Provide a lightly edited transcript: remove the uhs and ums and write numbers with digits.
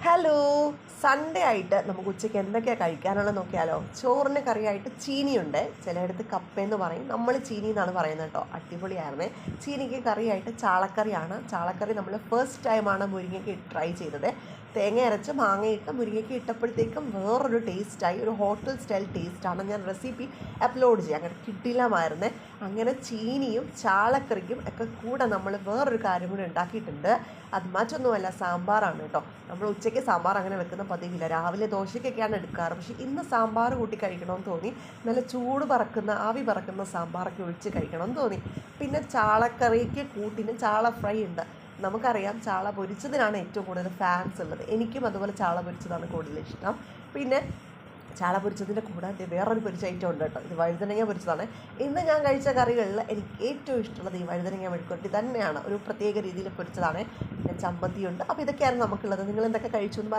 Hello, Sunday ആയിട്ട് നമുക്ക് ഉച്ചയ്ക്ക് എന്തൊക്കെയാണ് കഴിക്കാനുള്ളത് നോക്കിയാലോ. ചോറിന് കറിയായിട്ട് ചീനിയുണ്ട്, ചിലയിടത്ത് കപ്പയെന്ന് പറയും, നമ്മൾ ചീനി എന്നാണ് പറയുന്നത് കേട്ടോ. അടിപൊളിയായിരുന്നേ. ചീനിക്ക് കറിയായിട്ട് ചാളക്കറിയാണ്. ചാളക്കറി നമ്മൾ ഫസ്റ്റ് ടൈമാണ് മുരിങ്ങയ്ക്ക് ട്രൈ ചെയ്തത്. തേങ്ങ അരച്ച് മാങ്ങയിട്ട് മുരിങ്ങയ്ക്ക് ഇട്ടപ്പോഴത്തേക്കും വേറൊരു ടേസ്റ്റായി, ഒരു ഹോട്ടൽ സ്റ്റൈൽ ടേസ്റ്റാണ്. ഞാൻ റെസിപ്പി അപ്ലോഡ് ചെയ്യാം, അങ്ങനെ കിട്ടില്ലമായിരുന്നേ. അങ്ങനെ ചീനിയും ചാളക്കറിക്കും ഒക്കെ കൂടെ നമ്മൾ വേറൊരു കാര്യം കൂടി ഉണ്ടാക്കിയിട്ടുണ്ട്. അത് മറ്റൊന്നുമല്ല, സാമ്പാറാണ് കേട്ടോ. നമ്മൾ ഉച്ചയ്ക്ക് സാമ്പാർ അങ്ങനെ വെക്കുന്ന പതിവില്ല, രാവിലെ ദോശയ്ക്കൊക്കെയാണ് എടുക്കാറ്. പക്ഷേ ഇന്ന് സാമ്പാർ കൂട്ടി കഴിക്കണമെന്ന് തോന്നി. നല്ല ചൂട് പറക്കുന്ന ആവി പറക്കുന്ന സാമ്പാറൊക്കെ ഒഴിച്ച് കഴിക്കണമെന്ന് തോന്നി. പിന്നെ ചാളക്കറിക്ക് കൂട്ടിന് ചാള ഫ്രൈ ഉണ്ട്. നമുക്കറിയാം ചാള പൊരിച്ചതിനാണ് ഏറ്റവും കൂടുതൽ ഫാൻസ് ഉള്ളത്. എനിക്കും അതുപോലെ ചാള പൊരിച്ചതാണ് കൂടുതൽ ഇഷ്ടം. പിന്നെ ചാള പൊരിച്ചതിൻ്റെ കൂടെ വേറൊരു പൊരിച്ച ഐറ്റം ഉണ്ട് കേട്ടോ. ഇത് വഴുതനങ്ങ പൊരിച്ചതാണ്. ഇന്ന് ഞാൻ കഴിച്ച കറികളിൽ എനിക്ക് ഏറ്റവും ഇഷ്ടമുള്ളത് ഈ വഴുതനങ്ങ മെഴുക്കുവരട്ടി തന്നെയാണ്. ഒരു പ്രത്യേക രീതിയിൽ പൊരിച്ചതാണ്. പിന്നെ ചമ്മന്തിയുണ്ട്. അപ്പോൾ ഇതൊക്കെയാണ് നമുക്കുള്ളത്. നിങ്ങൾ എന്തൊക്കെ കഴിച്ചു എന്ന്